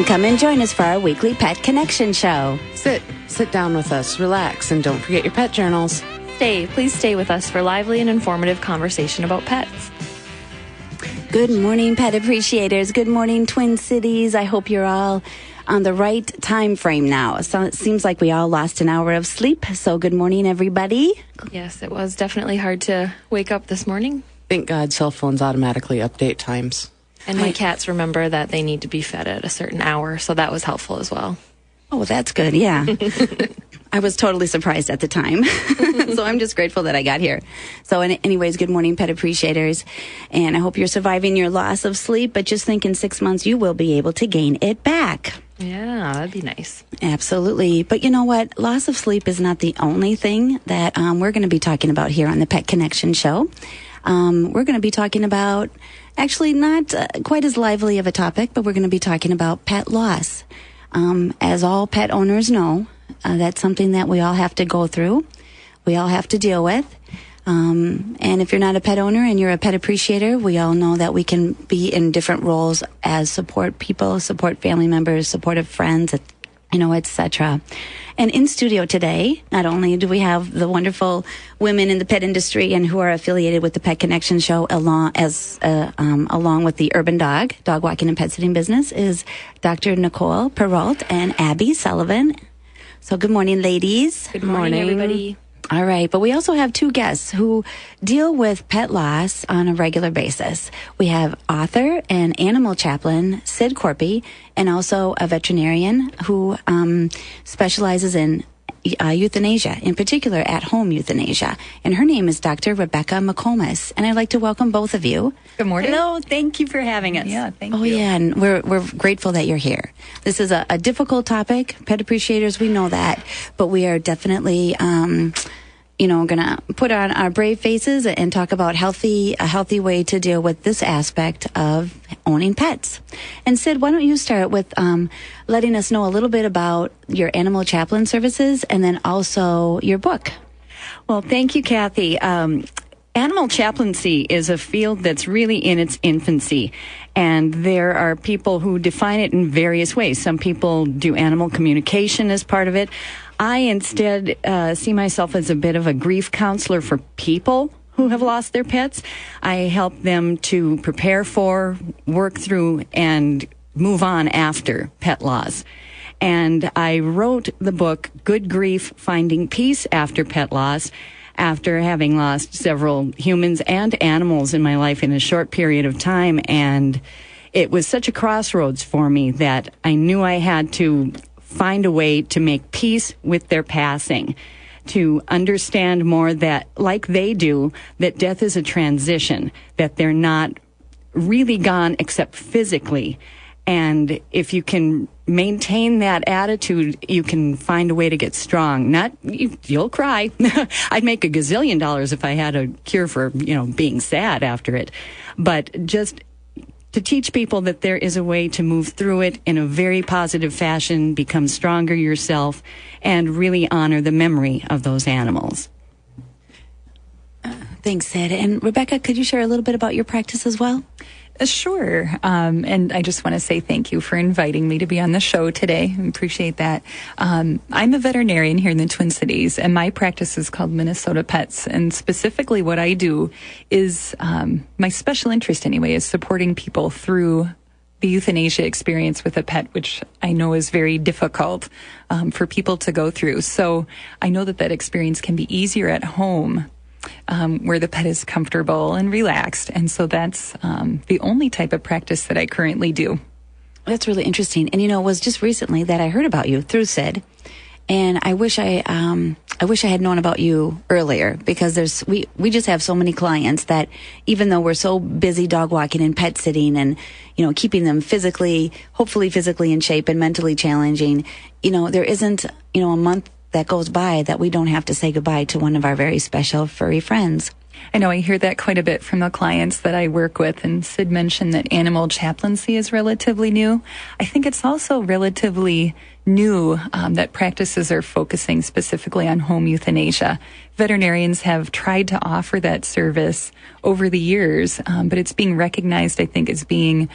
and come and join us for our weekly Pet Connection show. Sit down with us, relax, and don't forget your pet journals. Please stay with us for lively and informative conversation about pets. Good morning, pet appreciators. Good morning, Twin Cities. I hope you're all on the right time frame now. So it seems like we all lost an hour of sleep. So good morning, everybody. Yes, it was definitely hard to wake up this morning. Thank God cell phones automatically update times. And my cats remember that they need to be fed at a certain hour, so that was helpful as well. Oh, that's good. Yeah. I was totally surprised at the time. So I'm just grateful that I got here. So anyways, good morning, pet appreciators. And I hope you're surviving your loss of sleep, but just think in 6 months you will be able to gain it back. Yeah, that'd be nice. Absolutely. But you know what? Loss of sleep is not the only thing that we're going to be talking about here on the Pet Connection show. We're going to be talking about, actually not quite as lively of a topic, but we're going to be talking about pet loss. As all pet owners know, that's something that we all have to go through. We all have to deal with. And if you're not a pet owner and you're a pet appreciator, we all know that we can be in different roles as support people, support family members, supportive friends, etc. And in studio today, not only do we have the wonderful women in the pet industry and who are affiliated with the Pet Connection show along with the Urban Dog walking and pet sitting business, is Dr. Nicole Perrault and Abby Sullivan. So good morning, ladies. Good morning, everybody. All right, but we also have two guests who deal with pet loss on a regular basis. We have author and animal chaplain Sid Corpy, and also a veterinarian who specializes in euthanasia, in particular at-home euthanasia. And her name is Dr. Rebecca McComas. And I'd like to welcome both of you. Good morning. Hello, thank you for having us. Yeah, thank you. Oh, yeah, and we're grateful that you're here. This is a difficult topic. Pet appreciators, we know that. But we are definitely going to put on our brave faces and talk about a healthy way to deal with this aspect of owning pets. And Sid, why don't you start with letting us know a little bit about your animal chaplain services and then also your book. Well, thank you, Kathy. Animal chaplaincy is a field that's really in its infancy, and there are people who define it in various ways. Some people do animal communication as part of it. I instead see myself as a bit of a grief counselor for people who have lost their pets. I help them to prepare for, work through, and move on after pet loss. And I wrote the book, Good Grief, Finding Peace After Pet Loss, after having lost several humans and animals in my life in a short period of time. And it was such a crossroads for me that I knew I had to find a way to make peace with their passing, to understand more that, like they do, that death is a transition, that they're not really gone except physically. And if you can maintain that attitude, you can find a way to get strong. You'll cry. I'd make $1 gazillion if I had a cure for, being sad after it. But just to teach people that there is a way to move through it in a very positive fashion, become stronger yourself, and really honor the memory of those animals. Thanks, Sid. And Rebecca, could you share a little bit about your practice as well? Sure. And I just want to say thank you for inviting me to be on the show today. I appreciate that. I'm a veterinarian here in the Twin Cities, and my practice is called Minnesota Pets. And specifically what I do is, my special interest anyway, is supporting people through the euthanasia experience with a pet, which I know is very difficult for people to go through. So I know that experience can be easier at home, where the pet is comfortable and relaxed. And so that's the only type of practice that I currently do. That's really interesting. And it was just recently that I heard about you through Sid. And I wish I had known about you earlier, because we just have so many clients that, even though we're so busy dog walking and pet sitting and, keeping them hopefully physically in shape and mentally challenging, there isn't, a month that goes by that we don't have to say goodbye to one of our very special furry friends. I know I hear that quite a bit from the clients that I work with, and Sid mentioned that animal chaplaincy is relatively new. I think it's also relatively new that practices are focusing specifically on home euthanasia. Veterinarians have tried to offer that service over the years, but it's being recognized, I think, as being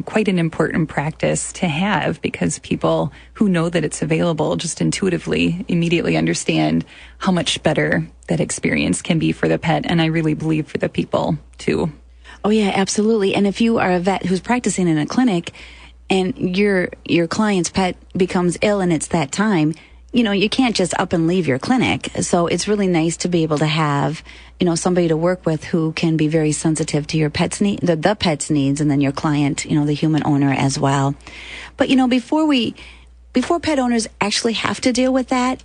quite an important practice to have, because people who know that it's available just intuitively immediately understand how much better that experience can be for the pet, and I really believe for the people too. Oh yeah, absolutely. And if you are a vet who's practicing in a clinic and your client's pet becomes ill and it's that time, you can't just up and leave your clinic. So it's really nice to be able to have, somebody to work with who can be very sensitive to your pet's the pet's needs, and then your client, the human owner as well. But before pet owners actually have to deal with that,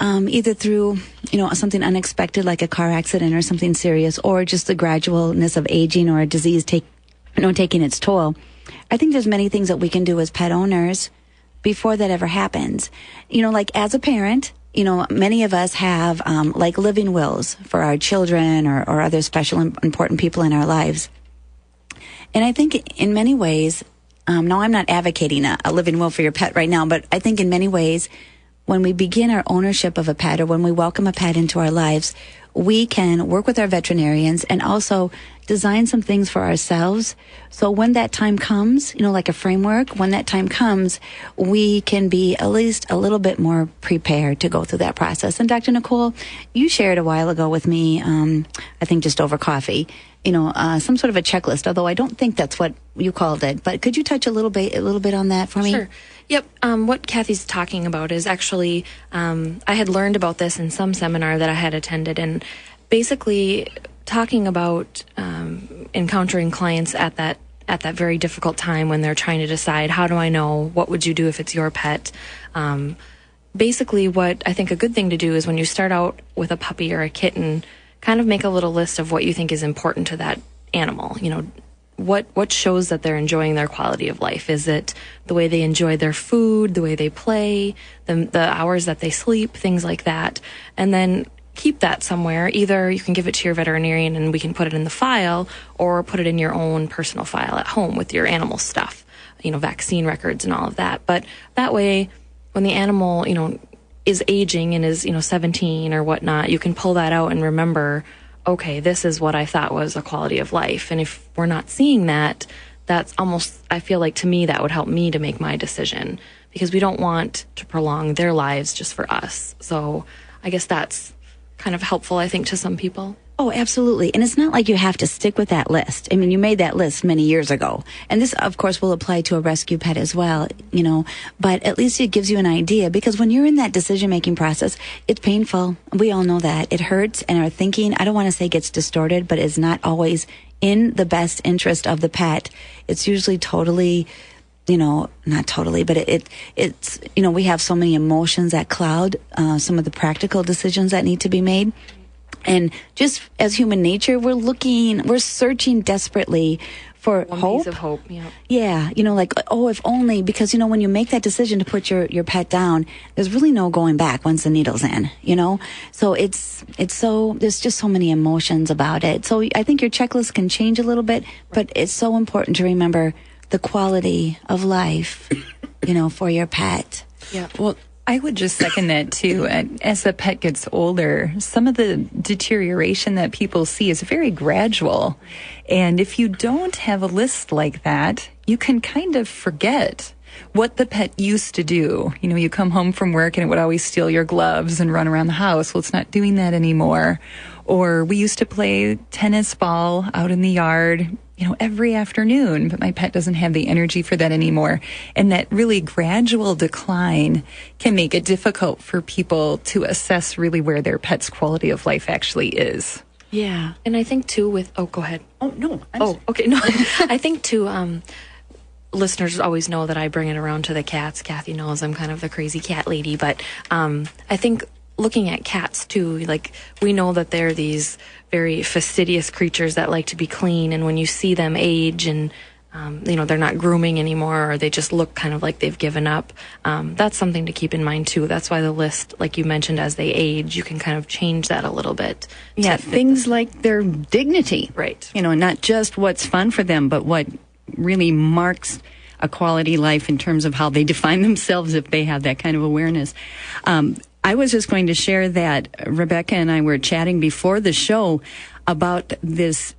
either through, something unexpected like a car accident or something serious, or just the gradualness of aging or a disease taking its toll, I think there's many things that we can do as pet owners before that ever happens. Like as a parent, many of us have like living wills for our children or other special important people in our lives. And I think in many ways, now I'm not advocating a living will for your pet right now, but I think in many ways, when we begin our ownership of a pet or when we welcome a pet into our lives, we can work with our veterinarians and also design some things for ourselves. So when that time comes, like a framework, when that time comes, we can be at least a little bit more prepared to go through that process. And Dr. Nicole, you shared a while ago with me, I think just over coffee, some sort of a checklist, although I don't think that's what you called it. But could you touch a little bit on that for me? Sure. Yep. What Kathy's talking about is actually, I had learned about this in some seminar that I had attended, and basically talking about encountering clients at that very difficult time when they're trying to decide, how do I know, what would you do if it's your pet? Basically, what I think a good thing to do is when you start out with a puppy or a kitten, kind of make a little list of what you think is important to that animal. What shows that they're enjoying their quality of life? Is it the way they enjoy their food, the way they play, the hours that they sleep, things like that? And then keep that somewhere. Either you can give it to your veterinarian and we can put it in the file, or put it in your own personal file at home with your animal stuff, vaccine records and all of that. But that way, when the animal, is aging and is, 17 or whatnot, you can pull that out and remember, okay, this is what I thought was a quality of life. And if we're not seeing that, that's almost, I feel like to me, that would help me to make my decision, because we don't want to prolong their lives just for us. So I guess that's kind of helpful, I think, to some people. Oh, absolutely. And it's not like you have to stick with that list. I mean, you made that list many years ago. And this, of course, will apply to a rescue pet as well, but at least it gives you an idea, because when you're in that decision-making process, it's painful. We all know that. It hurts, and our thinking, I don't want to say gets distorted, but it's not always in the best interest of the pet. It's usually totally, not totally, but it's, we have so many emotions that cloud some of the practical decisions that need to be made. And just as human nature, we're searching desperately for hope. Piece of hope, yeah. Yeah, if only, because, when you make that decision to put your pet down, there's really no going back once the needle's in, So there's just so many emotions about it. So I think your checklist can change a little bit, but it's so important to remember the quality of life, for your pet. Yeah. Well, I would just second that too. As the pet gets older, some of the deterioration that people see is very gradual. And if you don't have a list like that, you can kind of forget what the pet used to do. You come home from work and it would always steal your gloves and run around the house. Well, it's not doing that anymore. Or we used to play tennis ball out in the yard, every afternoon, but my pet doesn't have the energy for that anymore. And that really gradual decline can make it difficult for people to assess really where their pet's quality of life actually is. Yeah. And I think too go ahead. Oh, no. Okay. No, I think too, listeners always know that I bring it around to the cats. Kathy knows I'm kind of the crazy cat lady, but I think looking at cats too, like we know that they're these very fastidious creatures that like to be clean, and when you see them age and they're not grooming anymore, or they just look kind of like they've given up, that's something to keep in mind too. That's why the list, like you mentioned, as they age, you can kind of change that a little bit. Yeah, things like their dignity. Right. Not just what's fun for them, but what really marks a quality life in terms of how they define themselves if they have that kind of awareness. I was just going to share that Rebecca and I were chatting before the show about this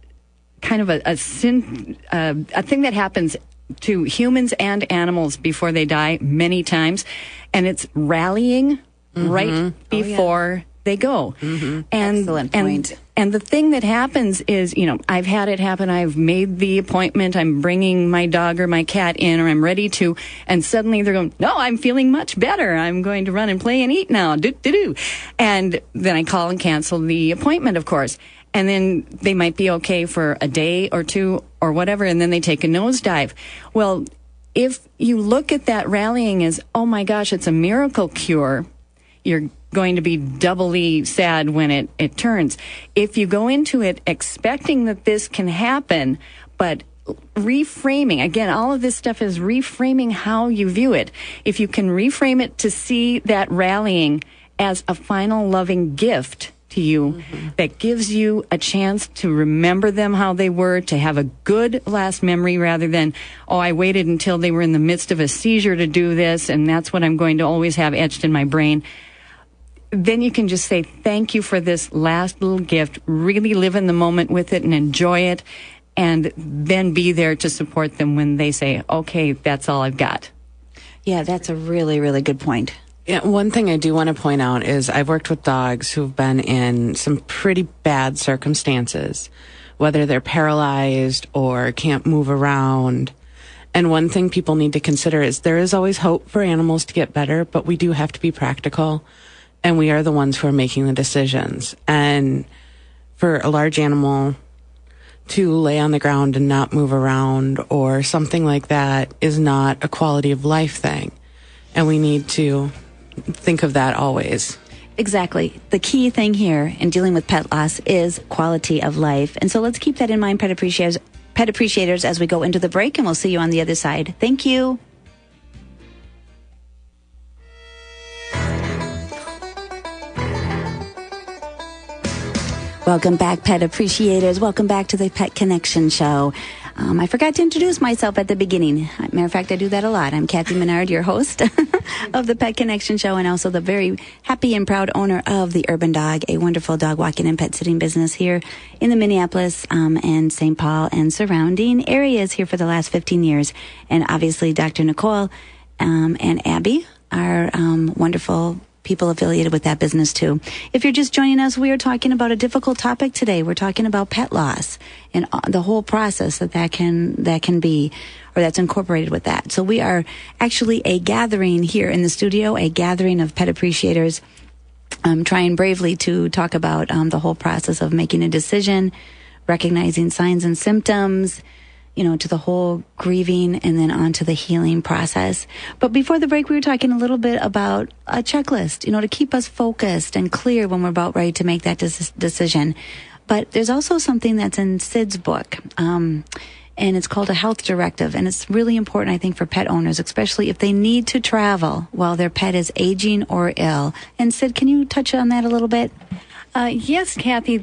kind of a thing that happens to humans and animals before they die many times, and it's rallying right before they go. And, Excellent point. And the thing that happens is, I've had it happen. I've made the appointment. I'm bringing my dog or my cat in, or I'm ready to, and suddenly they're going, no, I'm feeling much better. I'm going to run and play and eat now. Do. And then I call and cancel the appointment, of course. And then they might be okay for a day or two or whatever, and then they take a nosedive. Well, if you look at that rallying as, oh my gosh, it's a miracle cure, you're going to be doubly sad when it turns. If you go into it expecting that this can happen, but reframing, again, all of this stuff is reframing how you view it. If you can reframe it to see that rallying as a final loving gift to you that gives you a chance to remember them how they were, to have a good last memory rather than, oh, I waited until they were in the midst of a seizure to do this, and that's what I'm going to always have etched in my brain. Then you can just say, thank you for this last little gift, really live in the moment with it and enjoy it, and then be there to support them when they say, okay, that's all I've got. Yeah, that's a really, really good point. Yeah, one thing I do want to point out is I've worked with dogs who've been in some pretty bad circumstances, whether they're paralyzed or can't move around. And one thing people need to consider is there is always hope for animals to get better, but we do have to be practical, and we are the ones who are making the decisions. And for a large animal to lay on the ground and not move around or something like that is not a quality of life thing. And we need to think of that always. Exactly. The key thing here in dealing with pet loss is quality of life. And so let's keep that in mind, pet appreciators, as we go into the break, and we'll see you on the other side. Thank you. Welcome back, pet appreciators. Welcome back to the Pet Connection Show. I forgot to introduce myself at the beginning. Matter of fact, I do that a lot. I'm Kathy Menard, your host of the Pet Connection Show, and also the very happy and proud owner of the Urban Dog, a wonderful dog walking and pet sitting business here in the Minneapolis and St. Paul and surrounding areas here for the last 15 years. And obviously, Dr. Nicole and Abby are wonderful people affiliated with that business too. If you're just joining us, we are talking about a difficult topic today. We're talking about pet loss and the whole process that can be, or that's incorporated with that. So we are actually a gathering here in the studio, a gathering of pet appreciators, trying bravely to talk about the whole process of making a decision, recognizing signs and symptoms, to the whole grieving and then on to the healing process. But before the break, we were talking a little bit about a checklist, to keep us focused and clear when we're about ready to make that decision. But there's also something that's in Sid's book, and it's called a health directive. And it's really important, I think, for pet owners, especially if they need to travel while their pet is aging or ill. And Sid, can you touch on that a little bit? Yes, Kathy,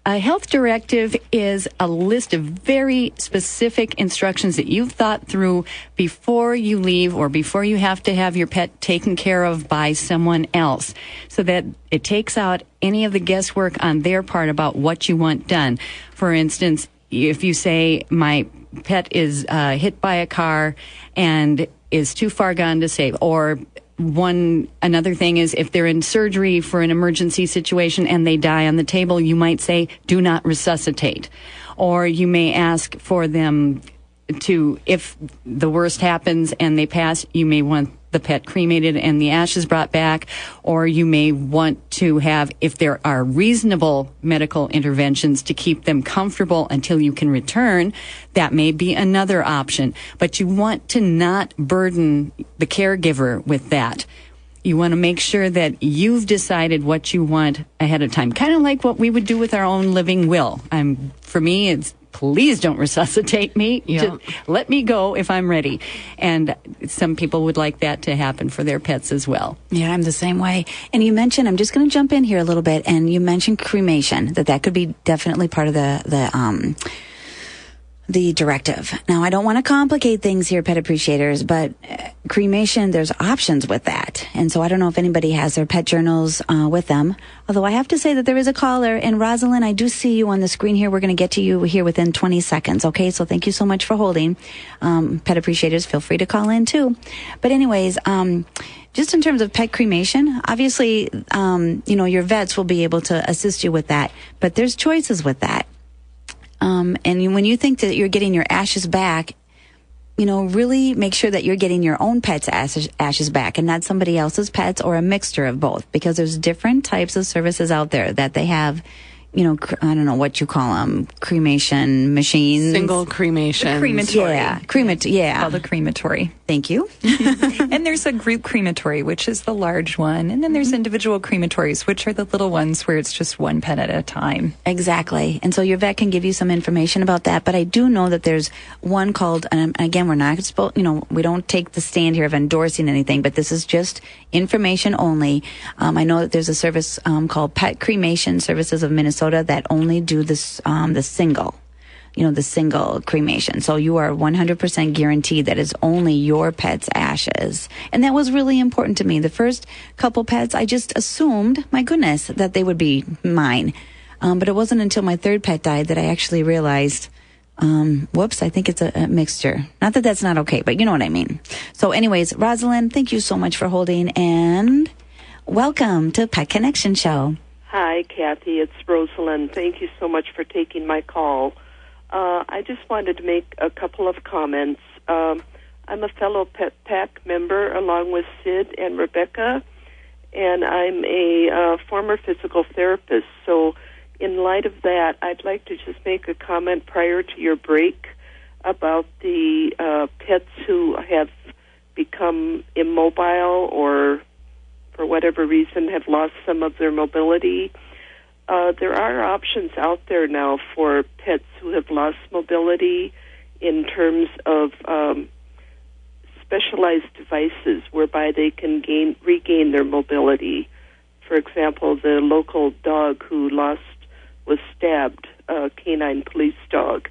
a health directive is a list of very specific instructions that you've thought through before you leave or before you have to have your pet taken care of by someone else, so that it takes out any of the guesswork on their part about what you want done. For instance, if you say, my pet is hit by a car and is too far gone to save, or another thing is if they're in surgery for an emergency situation and they die on the table, you might say, do not resuscitate. Or you may ask for them to, if the worst happens and they pass, you may want the pet cremated and the ashes brought back, or you may want to have, if there are reasonable medical interventions to keep them comfortable until you can return, that may be another option. But you want to not burden the caregiver with that. You want to make sure that you've decided what you want ahead of time, kind of like what we would do with our own living will. For me, it's, please don't resuscitate me. Yeah. Just let me go if I'm ready. And some people would like that to happen for their pets as well. Yeah, I'm the same way. And you mentioned, I'm just going to jump in here a little bit, and you mentioned cremation, that could be definitely part of the the directive. Now, I don't want to complicate things here, pet appreciators, but cremation, there's options with that. And so I don't know if anybody has their pet journals with them. Although I have to say that there is a caller. And Rosalind, I do see you on the screen here. We're going to get to you here within 20 seconds. Okay, so thank you so much for holding. Pet appreciators, feel free to call in too. But anyways, just in terms of pet cremation, obviously, your vets will be able to assist you with that. But there's choices with that. And when you think that you're getting your ashes back, really make sure that you're getting your own pet's ashes back and not somebody else's pets or a mixture of both, because there's different types of services out there that they have. I don't know what you call them, cremation machines. Single cremation. Crematory. Yeah. Called a crematory. Thank you. And there's a group crematory, which is the large one. And then there's individual crematories, which are the little ones where it's just one pet at a time. Exactly. And so your vet can give you some information about that. But I do know that there's one called, and again, we're not supposed, we don't take the stand here of endorsing anything, but this is just information only. I know that there's a service called Pet Cremation Services of Minnesota that only do this, the single cremation. So you are 100% guaranteed that it's only your pet's ashes. And that was really important to me. The first couple pets, I just assumed, my goodness, that they would be mine. But it wasn't until my third pet died that I actually realized, whoops, I think it's a mixture. Not that that's not okay, but you know what I mean. So anyways, Rosalind, thank you so much for holding, and welcome to Pet Connection Show. Hi, Kathy. It's Rosalind. Thank you so much for taking my call. I just wanted to make a couple of comments. I'm a fellow Pet PAC member along with Sid and Rebecca, and I'm a former physical therapist. So in light of that, I'd like to just make a comment prior to your break about the pets who have become immobile or for whatever reason have lost some of their mobility. There are options out there now for pets who have lost mobility in terms of specialized devices whereby they can regain their mobility. For example, the local dog who was stabbed, a canine police dog,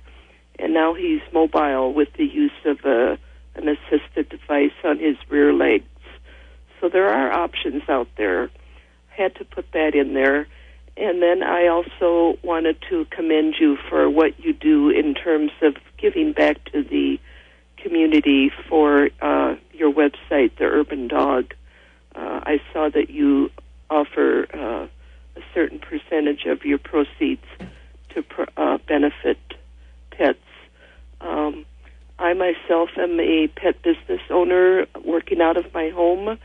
and now he's mobile with the use of an assisted device on his rear legs. So there are options out there. Had to put that in there. And then I also wanted to commend you for what you do in terms of giving back to the community for your website, The Urban Dog. I saw that you offer a certain percentage of your proceeds to benefit pets. I myself am a pet business owner working out of my home,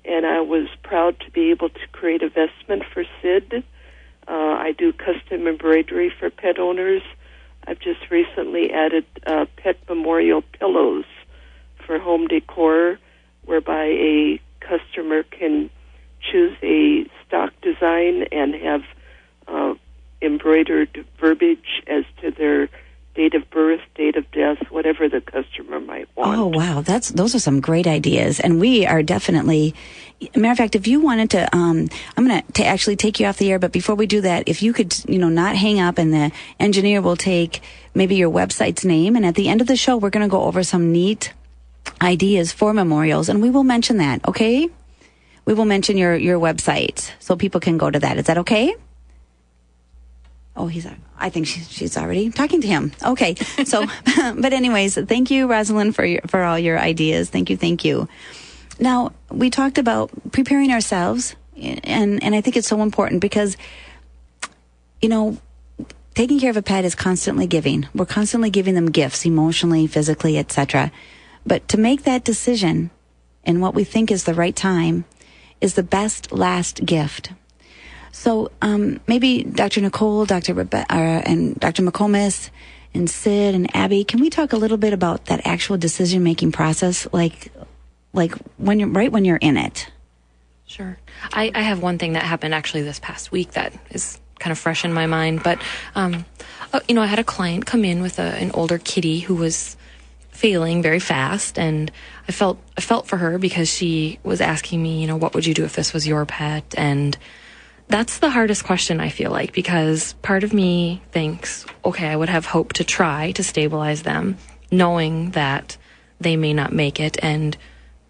and I was proud to be able to create a vestment for Sid. I do custom embroidery for pet owners. I've just recently added pet memorial pillows for home decor, whereby a customer can choose a stock design and have embroidered verbiage as to their date of birth, date of death, whatever the customer might want. Oh, wow. Those are some great ideas. And we are definitely, matter of fact, if you wanted to, I'm going to actually take you off the air, but before we do that, if you could, not hang up, and the engineer will take maybe your website's name, and at the end of the show, we're going to go over some neat ideas for memorials, and we will mention that, okay? We will mention your website so people can go to that. Is that okay? Oh, I think she's already talking to him. Okay. So, but anyways, thank you, Rosalind, for all your ideas. Thank you. Now, we talked about preparing ourselves, and I think it's so important because, taking care of a pet is constantly giving. We're constantly giving them gifts, emotionally, physically, etc. But to make that decision in what we think is the right time is the best last gift. So maybe Dr. Nicole, Dr. Rebecca, and Dr. McComas, and Sid and Abby, can we talk a little bit about that actual decision-making process, like when you're in it? Sure. I have one thing that happened actually this past week that is kind of fresh in my mind. But, I had a client come in with an older kitty who was failing very fast, and I felt for her because she was asking me, what would you do if this was your pet? And That's the hardest question, I feel like, because part of me thinks, okay, I would have hoped to try to stabilize them, knowing that they may not make it. And,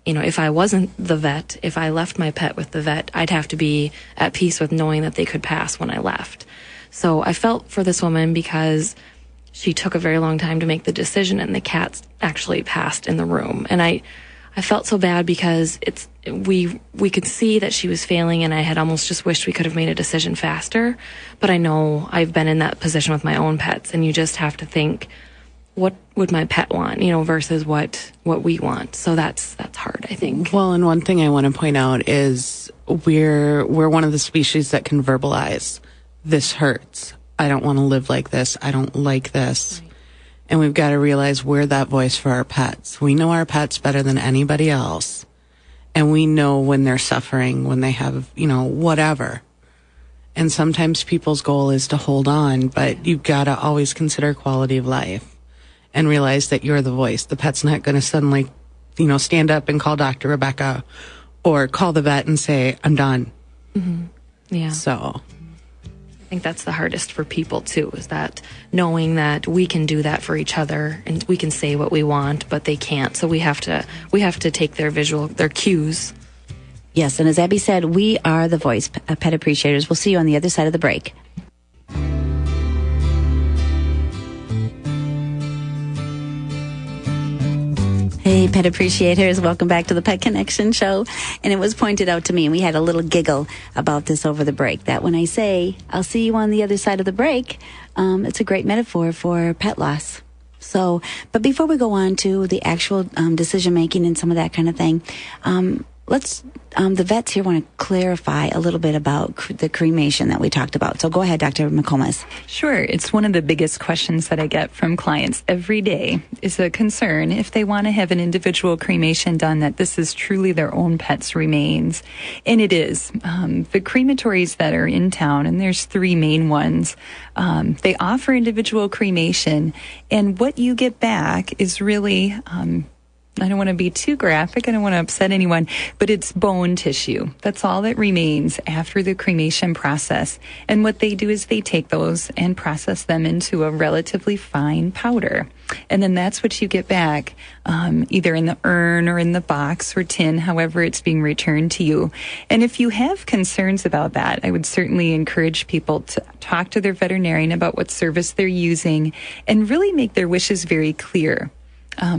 if I wasn't the vet, if I left my pet with the vet, I'd have to be at peace with knowing that they could pass when I left. So I felt for this woman because she took a very long time to make the decision, and the cats actually passed in the room. And I felt so bad because we could see that she was failing, and I had almost just wished we could have made a decision faster. But I know I've been in that position with my own pets, and you just have to think, what would my pet want, versus what we want. So that's hard, I think. Well, and one thing I want to point out is we're one of the species that can verbalize, this hurts. I don't want to live like this. I don't like this. Right. And we've got to realize we're that voice for our pets. We know our pets better than anybody else. And we know when they're suffering, when they have, whatever. And sometimes people's goal is to hold on, but you've got to always consider quality of life and realize that you're the voice. The pet's not going to suddenly, stand up and call Dr. Rebecca or call the vet and say, I'm done. Mm-hmm. Yeah. So I think that's the hardest for people too, is that knowing that we can do that for each other and we can say what we want, but they can't. So we have to take their cues. Yes, and as Abby said, we are the voice, pet appreciators. We'll see you on the other side of the break. Hey, pet appreciators, welcome back to the Pet Connection Show. And it was pointed out to me, and we had a little giggle about this over the break, that when I say, I'll see you on the other side of the break, it's a great metaphor for pet loss. So, but before we go on to the actual decision-making and some of that kind of thing, the vets here want to clarify a little bit about the cremation that we talked about. So go ahead, Dr. McComas. Sure. It's one of the biggest questions that I get from clients every day, is a concern if they want to have an individual cremation done, that this is truly their own pet's remains. And it is. The crematories that are in town, and there's 3 main ones, they offer individual cremation. And what you get back is really... I don't want to be too graphic. I don't want to upset anyone, but it's bone tissue. That's all that remains after the cremation process. And what they do is they take those and process them into a relatively fine powder. And then that's what you get back, either in the urn or in the box or tin, however it's being returned to you. And if you have concerns about that, I would certainly encourage people to talk to their veterinarian about what service they're using and really make their wishes very clear.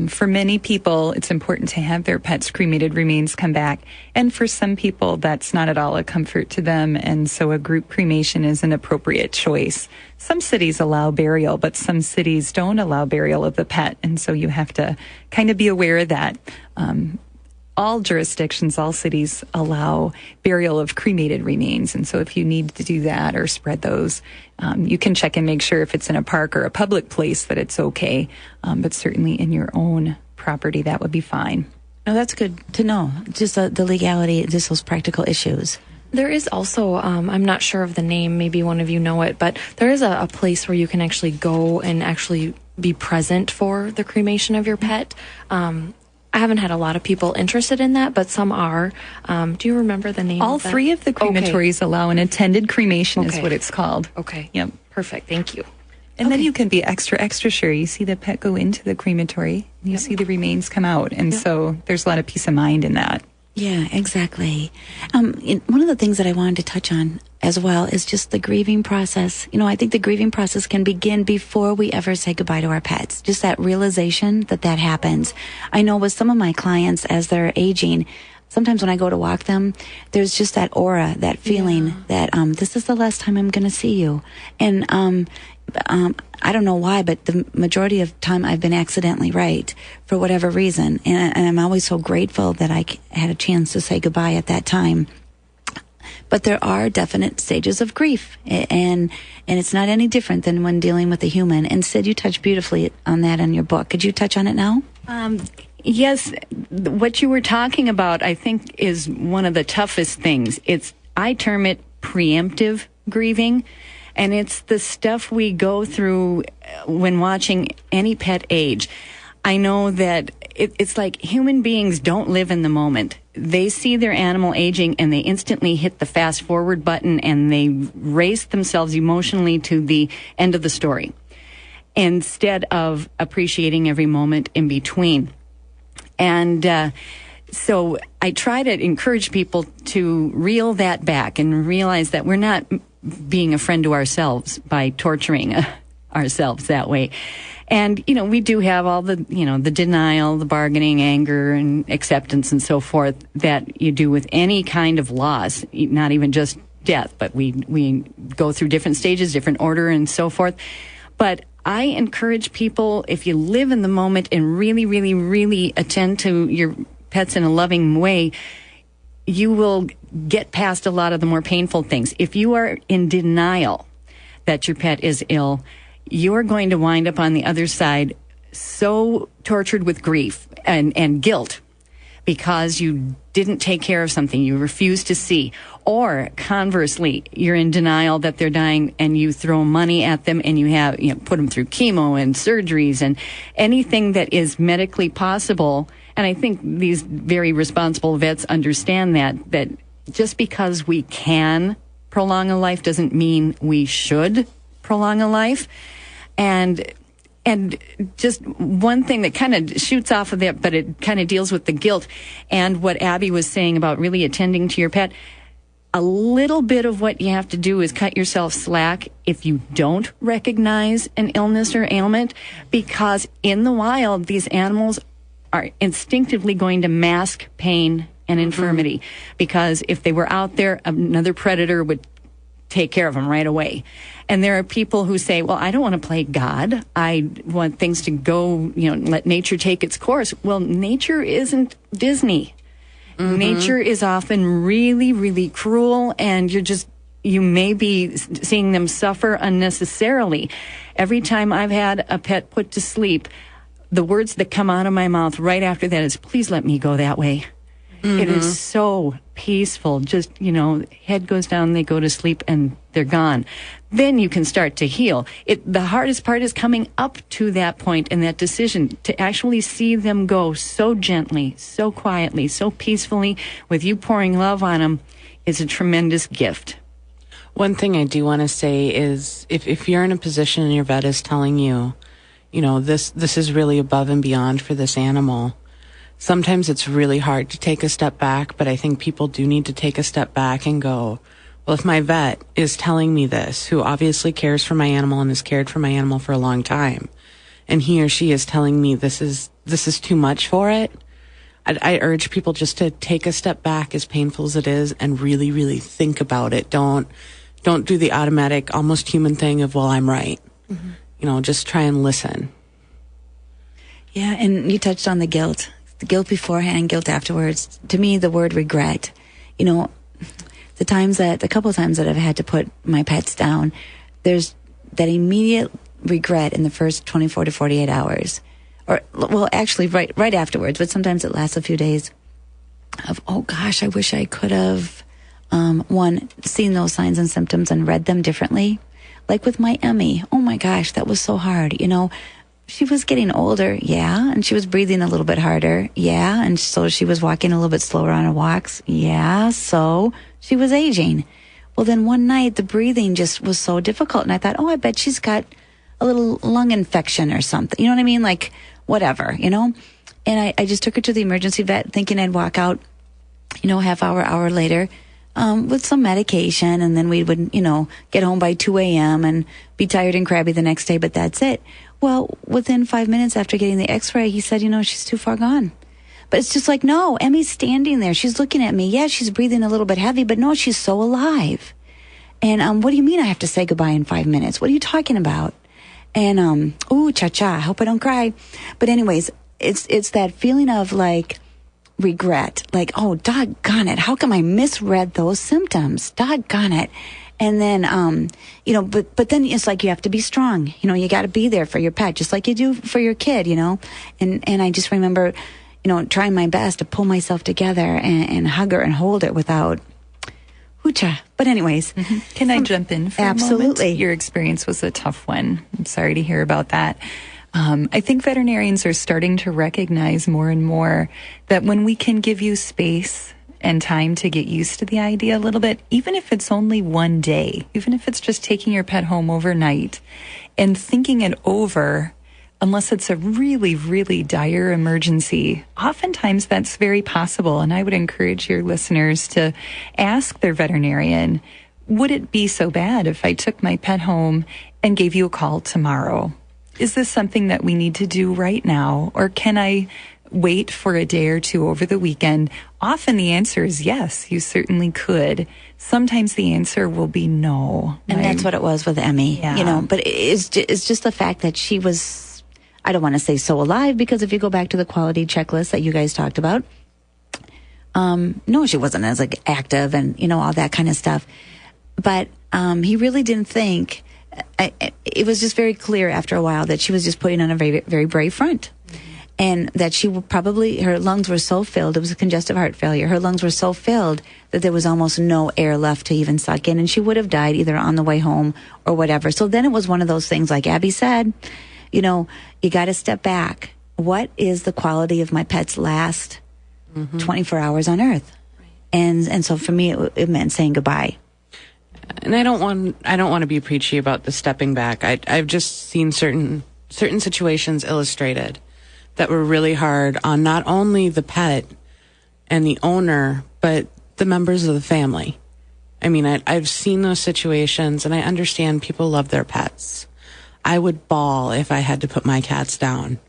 For many people, it's important to have their pets' cremated remains come back. And for some people, that's not at all a comfort to them. And so a group cremation is an appropriate choice. Some cities allow burial, but some cities don't allow burial of the pet. And so you have to kind of be aware of that. All jurisdictions, all cities allow burial of cremated remains. And so if you need to do that or spread those, you can check and make sure if it's in a park or a public place that it's okay. But certainly in your own property, that would be fine. No, that's good to know. Just the legality, just those practical issues. There is also, I'm not sure of the name, maybe one of you know it, but there is a place where you can actually go and actually be present for the cremation of your pet. I haven't had a lot of people interested in that, but some are. Do you remember the name All of that? 3 of the crematories allow an attended cremation, Okay. is what it's called. Okay. Yep. Perfect. Thank you. And then you can be extra sure. You see the pet go into the crematory, and you see the remains come out. And so there's a lot of peace of mind in that. Yeah, exactly. One of the things that I wanted to touch on as well is just the grieving process. I think the grieving process can begin before we ever say goodbye to our pets. Just that realization that happens. I know with some of my clients, as they're aging, sometimes when I go to walk them, there's just that aura, that feeling that this is the last time I'm going to see you. And I don't know why, but the majority of time I've been accidentally right for whatever reason. And I'm always so grateful that I had a chance to say goodbye at that time. But there are definite stages of grief, and it's not any different than when dealing with a human. And Sid, you touched beautifully on that in your book. Could you touch on it now? Yes, what you were talking about, I think, is one of the toughest things. I term it preemptive grieving, and it's the stuff we go through when watching any pet age. I know that it's like human beings don't live in the moment. They see their animal aging and they instantly hit the fast forward button and they race themselves emotionally to the end of the story instead of appreciating every moment in between. And so I try to encourage people to reel that back and realize that we're not being a friend to ourselves by torturing ourselves that way. And, we do have all the, the denial, the bargaining, anger, and acceptance and so forth that you do with any kind of loss, not even just death, but we go through different stages, different order, and so forth. But I encourage people, if you live in the moment and really, really, really attend to your pets in a loving way, you will get past a lot of the more painful things. If you are in denial that your pet is ill, you're going to wind up on the other side so tortured with grief and guilt because you didn't take care of something you refused to see. Or conversely, you're in denial that they're dying and you throw money at them and you put them through chemo and surgeries and anything that is medically possible. And I think these very responsible vets understand that just because we can prolong a life doesn't mean we should prolong a life. And just one thing that kind of shoots off of that, but it kind of deals with the guilt and what Abby was saying about really attending to your pet. A little bit of what you have to do is cut yourself slack if you don't recognize an illness or ailment, because in the wild, these animals are instinctively going to mask pain and infirmity, because if they were out there, another predator would take care of them right away. And there are people who say, well, I don't want to play God. I want things to go, let nature take its course. Well, nature isn't Disney. Mm-hmm. Nature is often really, really cruel, and you may be seeing them suffer unnecessarily. Every time I've had a pet put to sleep, the words that come out of my mouth right after that is, please let me go that way. Mm-hmm. It is so peaceful. Just, head goes down, they go to sleep, and they're gone. Then you can start to heal. The hardest part is coming up to that point and that decision to actually see them go so gently, so quietly, so peacefully, with you pouring love on them, is a tremendous gift. One thing I do want to say is if you're in a position and your vet is telling you, this is really above and beyond for this animal, sometimes it's really hard to take a step back, but I think people do need to take a step back and go, well, if my vet is telling me this, who obviously cares for my animal and has cared for my animal for a long time, and he or she is telling me this is too much for it, I urge people just to take a step back, as painful as it is, and really, really think about it. Don't do the automatic, almost human thing of, well, I'm right. Mm-hmm. Just try and listen. Yeah, and you touched on the guilt. The guilt beforehand, guilt afterwards. To me, the word regret. The couple of times that I've had to put my pets down, there's that immediate regret in the first 24 to 48 hours. Or, well, actually right afterwards, but sometimes it lasts a few days of, oh gosh, I wish I could have, seen those signs and symptoms and read them differently. Like with my Emmy. Oh my gosh, that was so hard. She was getting older, yeah, and she was breathing a little bit harder, yeah, and so she was walking a little bit slower on her walks, yeah, so she was aging. Well, then one night the breathing just was so difficult, and I thought, oh, I bet she's got a little lung infection or something, you know what I mean, like whatever, and I just took her to the emergency vet thinking I'd walk out, half hour later, with some medication, and then we would, get home by 2 a.m. and be tired and crabby the next day, but that's it. Well, within 5 minutes after getting the x-ray, he said, she's too far gone. But it's just like, no, Emmy's standing there. She's looking at me. Yeah, she's breathing a little bit heavy, but no, she's so alive. And what do you mean I have to say goodbye in 5 minutes? What are you talking about? And, cha-cha, I hope I don't cry. But anyways, it's that feeling of like regret. Like, oh, doggone it. How come I misread those symptoms? Doggone it. And then, but then it's like you have to be strong. You got to be there for your pet, just like you do for your kid, And I just remember, trying my best to pull myself together and hug her and hold it without hoocha. But anyways. Mm-hmm. Can I jump in for absolutely. a moment? Your experience was a tough one. I'm sorry to hear about that. I think veterinarians are starting to recognize more and more that when we can give you space and time to get used to the idea a little bit, even if it's only one day, even if it's just taking your pet home overnight and thinking it over, unless it's a really, really dire emergency, oftentimes that's very possible. And I would encourage your listeners to ask their veterinarian, would it be so bad if I took my pet home and gave you a call tomorrow? Is this something that we need to do right now? Or can I wait for a day or two over the weekend? Often the answer is yes, you certainly could. Sometimes the answer will be no. And that's what it was with Emmy, Yeah. But it's just the fact that she was, I don't want to say so alive, because if you go back to the quality checklist that you guys talked about, no, she wasn't as like active and, all that kind of stuff. But he really didn't think, it was just very clear after a while that she was just putting on a very, very brave front. And that she will probably, her lungs were so filled, it was a congestive heart failure. Her lungs were so filled that there was almost no air left to even suck in. And she would have died either on the way home or whatever. So then it was one of those things, like Abby said, you got to step back. What is the quality of my pet's last 24 hours on Earth? And so for me, it meant saying goodbye. And I don't want to be preachy about the stepping back. I've just seen certain situations illustrated that were really hard on not only the pet and the owner, but the members of the family. I mean, I've seen those situations, and I understand people love their pets. I would bawl if I had to put my cats down.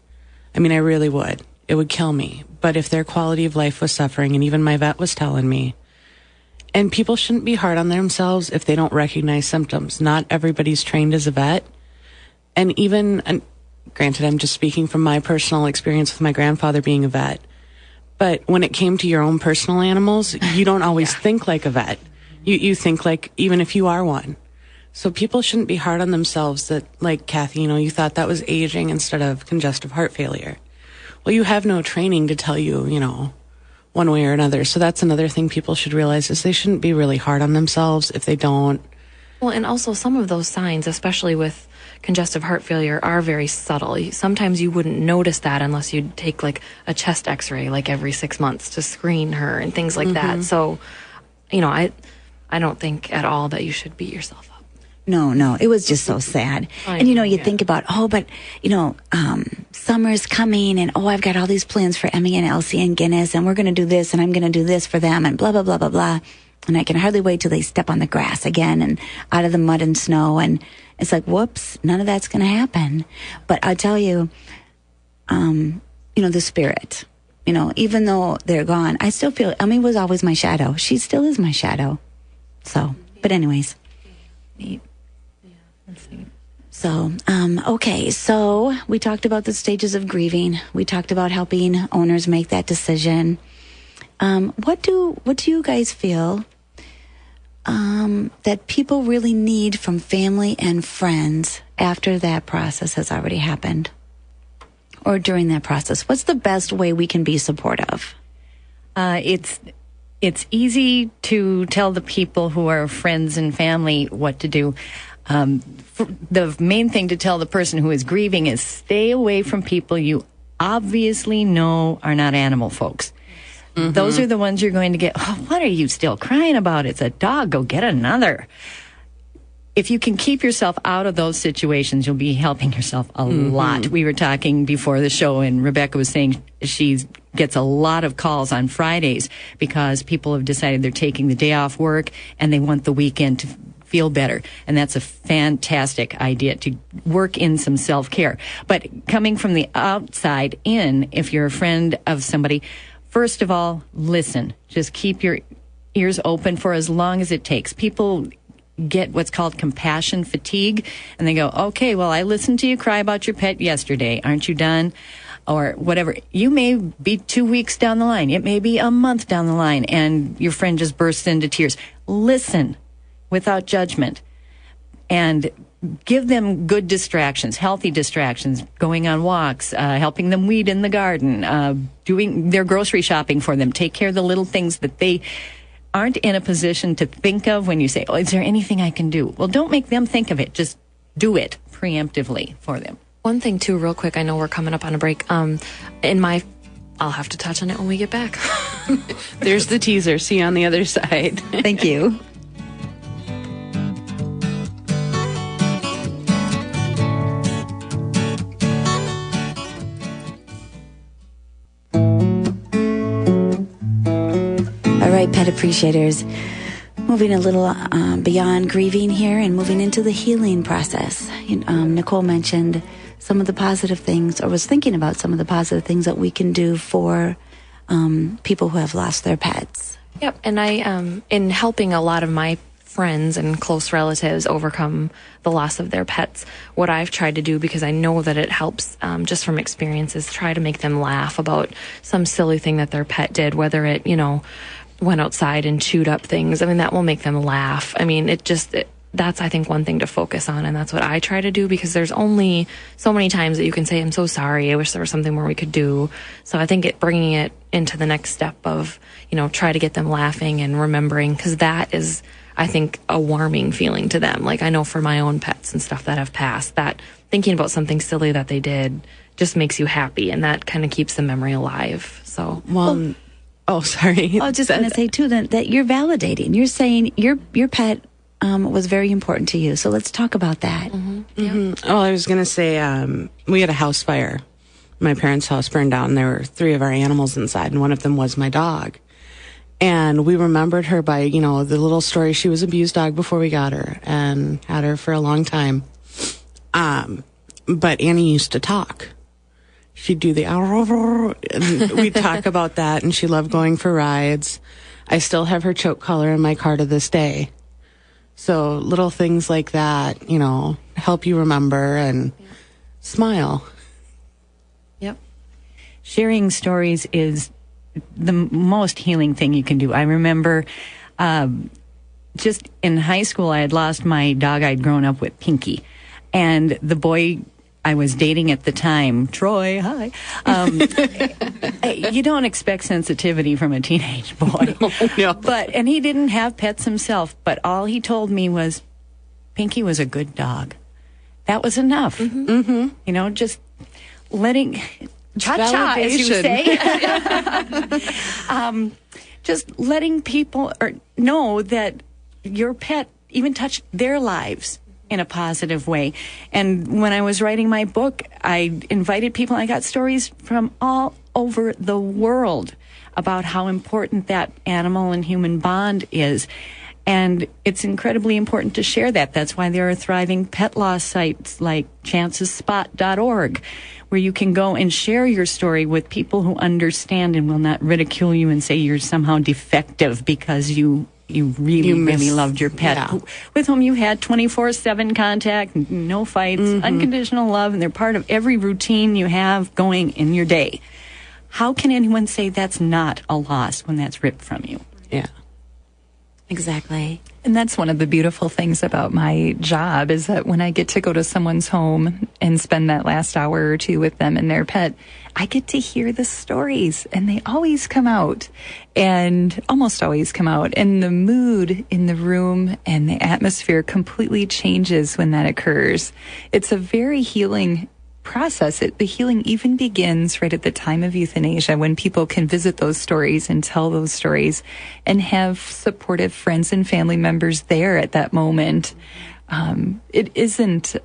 I mean, I really would. It would kill me. But if their quality of life was suffering, and even my vet was telling me, and people shouldn't be hard on themselves if they don't recognize symptoms. Not everybody's trained as a vet. And even, granted, I'm just speaking from my personal experience with my grandfather being a vet. But when it came to your own personal animals, you don't always think like a vet. You think like, even if you are one. So people shouldn't be hard on themselves that, like Kathy, you thought that was aging instead of congestive heart failure. Well, you have no training to tell you, one way or another. So that's another thing people should realize, is they shouldn't be really hard on themselves if they don't. Well, and also some of those signs, especially with congestive heart failure, are very subtle. Sometimes you wouldn't notice that unless you take like a chest x-ray like every 6 months to screen her and things like that. So, I don't think at all that you should beat yourself up. No, it was just so sad. And you think about, summer's coming, and I've got all these plans for Emmy and Elsie and Guinness, and we're going to do this, and I'm going to do this for them, and blah, blah, blah, blah, blah. And I can hardly wait till they step on the grass again and out of the mud and snow. And it's like, whoops, none of that's going to happen. But I tell you, the spirit, even though they're gone, I still feel Emmy was always my shadow. She still is my shadow. So, but anyways. Neat. That's neat. So, okay. So we talked about the stages of grieving. We talked about helping owners make that decision. What do you guys feel that people really need from family and friends after that process has already happened, or during that process? What's the best way we can be supportive? It's easy to tell the people who are friends and family what to do. The main thing to tell the person who is grieving is stay away from people you obviously know are not animal folks. Mm-hmm. Those are the ones you're going to get, what are you still crying about? It's a dog. Go get another. If you can keep yourself out of those situations, you'll be helping yourself a lot. We were talking before the show, and Rebecca was saying she gets a lot of calls on Fridays because people have decided they're taking the day off work and they want the weekend to feel better. And that's a fantastic idea, to work in some self-care. But coming from the outside in, if you're a friend of somebody, first of all, listen. Just keep your ears open for as long as it takes. People get what's called compassion fatigue, and they go, okay, well, I listened to you cry about your pet yesterday. Aren't you done? Or whatever. You may be 2 weeks down the line. It may be a month down the line, and your friend just bursts into tears. Listen without judgment, and give them good distractions, healthy distractions, going on walks, helping them weed in the garden, doing their grocery shopping for them. Take care of the little things that they aren't in a position to think of when you say, is there anything I can do? Well, don't make them think of it. Just do it preemptively for them. One thing too, real quick, I know we're coming up on a break. I'll have to touch on it when we get back. There's the teaser. See you on the other side. Thank you. All right, pet appreciators. Moving a little beyond grieving here and moving into the healing process. Nicole mentioned some of the positive things, or was thinking about some of the positive things that we can do for people who have lost their pets. Yep, and I, in helping a lot of my friends and close relatives overcome the loss of their pets, what I've tried to do, because I know that it helps just from experience, is try to make them laugh about some silly thing that their pet did, whether it, went outside and chewed up things. I mean, that will make them laugh. I mean, that's, I think, one thing to focus on, and that's what I try to do, because there's only so many times that you can say, I'm so sorry, I wish there was something more we could do. So I think bringing it into the next step of, try to get them laughing and remembering, because that is, I think, a warming feeling to them. Like, I know for my own pets and stuff that have passed, that thinking about something silly that they did just makes you happy, and that kind of keeps the memory alive. So, oh, sorry. I was just going to say, too, that you're validating. You're saying your pet was very important to you. So let's talk about that. Mm-hmm. Mm-hmm. Oh, I was going to say, we had a house fire. My parents' house burned down. There were 3 of our animals inside, and one of them was my dog. And we remembered her by, the little story. She was an abused dog before we got her, and had her for a long time. But Annie used to talk. She'd do the and we'd talk about that, and she loved going for rides. I still have her choke collar in my car to this day. So little things like that, help you remember and smile. Yep. Sharing stories is the most healing thing you can do. I remember just in high school, I had lost my dog I'd grown up with, Pinky. And the boy I was dating at the time, Troy, hi. You don't expect sensitivity from a teenage boy. No. And he didn't have pets himself, but all he told me was, Pinky was a good dog. That was enough. Mm-hmm. Mm-hmm. Just letting, cha-cha, as you say. Just letting people know that your pet even touched their lives in a positive way. And when I was writing my book, I invited people. I got stories from all over the world about how important that animal and human bond is. And it's incredibly important to share that. That's why there are thriving pet loss sites like chancesspot.org, where you can go and share your story with people who understand and will not ridicule you and say you're somehow defective because you really loved your pet, with whom you had 24/7 contact, no fights, unconditional love, and they're part of every routine you have going in your day. How can anyone say that's not a loss when that's ripped from you? Yeah. Exactly. And that's one of the beautiful things about my job, is that when I get to go to someone's home and spend that last hour or two with them and their pet, I get to hear the stories, and they always come out, and almost always come out. And the mood in the room and the atmosphere completely changes when that occurs. It's a very healing process. The healing even begins right at the time of euthanasia, when people can visit those stories and tell those stories and have supportive friends and family members there at that moment. It isn't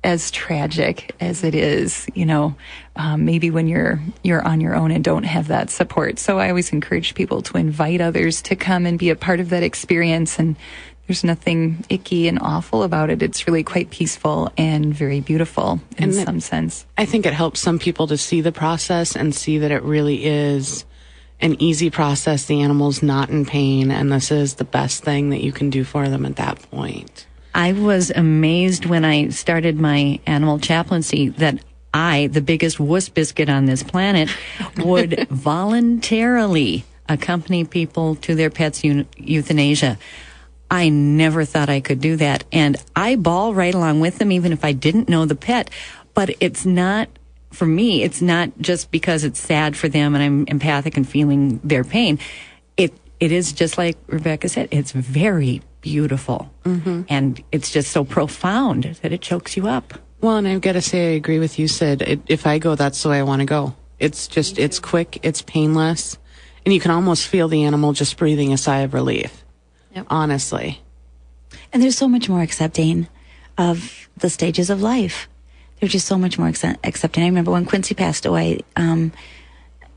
as tragic as it is, maybe when you're on your own and don't have that support. So I always encourage people to invite others to come and be a part of that experience. And there's nothing icky and awful about it. It's really quite peaceful and very beautiful in some sense. I think it helps some people to see the process and see that it really is an easy process. The animal's not in pain, and this is the best thing that you can do for them at that point. I was amazed when I started my animal chaplaincy that I, the biggest wuss biscuit on this planet, would voluntarily accompany people to their pets' euthanasia. I never thought I could do that. And I bawl right along with them, even if I didn't know the pet. But it's not, for me, it's not just because it's sad for them and I'm empathic and feeling their pain. It is just like Rebecca said, it's very beautiful. Mm-hmm. And it's just so profound that it chokes you up. Well, and I've got to say, I agree with you, Sid. If I go, that's the way I want to go. It's just, it's quick, it's painless, and you can almost feel the animal just breathing a sigh of relief. Yep. Honestly. And there's so much more accepting of the stages of life. They're just so much more accepting. I remember when Quincy passed away,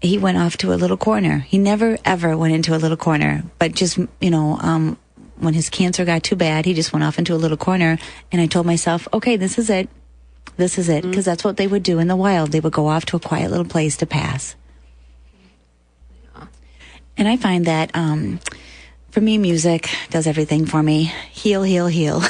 he went off to a little corner. He never, ever went into a little corner, but just, when his cancer got too bad, he just went off into a little corner. And I told myself, okay, this is it. This is it. Because that's what they would do in the wild. They would go off to a quiet little place to pass. And I find that, for me, music does everything for me. Heal, heal, heal.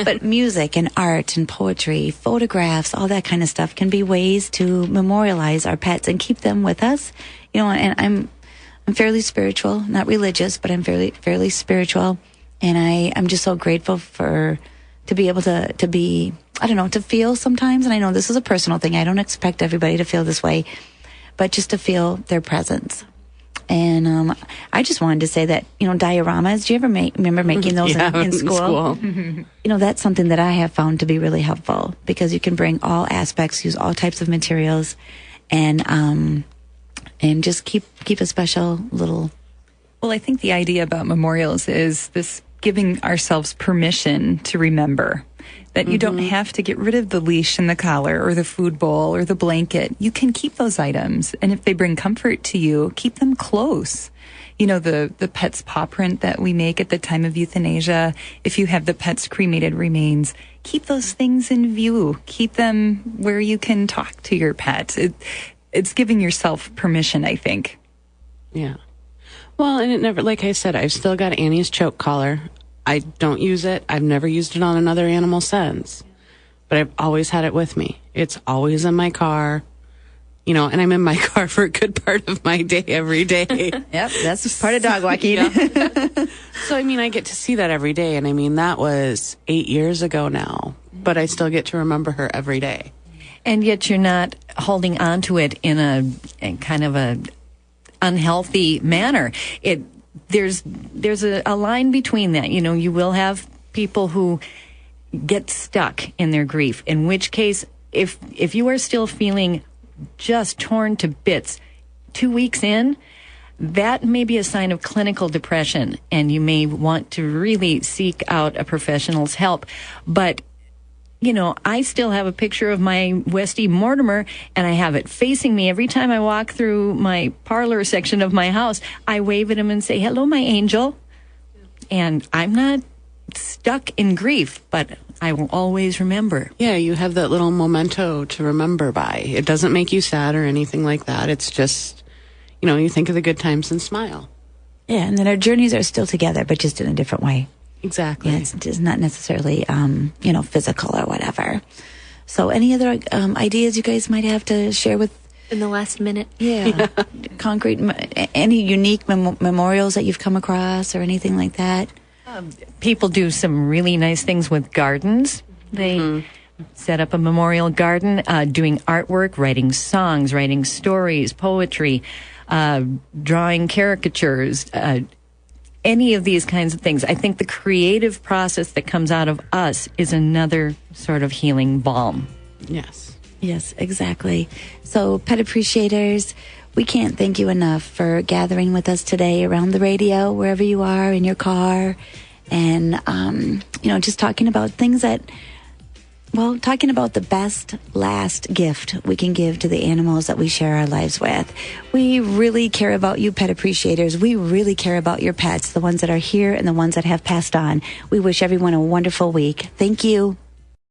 But music and art and poetry, photographs, all that kind of stuff can be ways to memorialize our pets and keep them with us. And I'm fairly spiritual, not religious, but I'm fairly spiritual. And I'm just so grateful to be able to be, to feel sometimes. And I know this is a personal thing. I don't expect everybody to feel this way, but just to feel their presence. And I just wanted to say that, dioramas, do you ever remember making those in school? That's something that I have found to be really helpful because you can bring all aspects, use all types of materials, and just keep a special little... Well, I think the idea about memorials is this giving ourselves permission to remember. That you don't have to get rid of the leash and the collar or the food bowl or the blanket. You can keep those items. And if they bring comfort to you, keep them close. The pet's paw print that we make at the time of euthanasia, if you have the pet's cremated remains, keep those things in view. Keep them where you can talk to your pet. It's giving yourself permission, I think. Yeah. Well, and it never, like I said, I've still got Annie's choke collar. I don't use it. I've never used it on another animal since. But I've always had it with me. It's always in my car. And I'm in my car for a good part of my day every day. Yep, that's part of dog walking. So, I get to see that every day. And that was 8 years ago now. But I still get to remember her every day. And yet you're not holding on to it in a kind of a unhealthy manner. There's a line between that. You will have people who get stuck in their grief, in which case, if you are still feeling just torn to bits 2 weeks in, that may be a sign of clinical depression, and you may want to really seek out a professional's help. But I still have a picture of my Westie Mortimer, and I have it facing me every time I walk through my parlor section of my house. I wave at him and say, "Hello, my angel." And I'm not stuck in grief, but I will always remember. Yeah, you have that little memento to remember by. It doesn't make you sad or anything like that. It's just, you think of the good times and smile. Yeah, and then our journeys are still together, but just in a different way. Exactly. Yeah, it's not necessarily, physical or whatever. So any other ideas you guys might have to share with... In the last minute? Yeah. Concrete, any unique memorials that you've come across or anything like that? People do some really nice things with gardens. They set up a memorial garden, doing artwork, writing songs, writing stories, poetry, drawing caricatures, any of these kinds of things. I think the creative process that comes out of us is another sort of healing balm. Yes. Yes, exactly. So, pet appreciators, we can't thank you enough for gathering with us today around the radio, wherever you are, in your car, and, just talking about things talking about the best last gift we can give to the animals that we share our lives with. We really care about you, pet appreciators. We really care about your pets, the ones that are here and the ones that have passed on. We wish everyone a wonderful week. Thank you.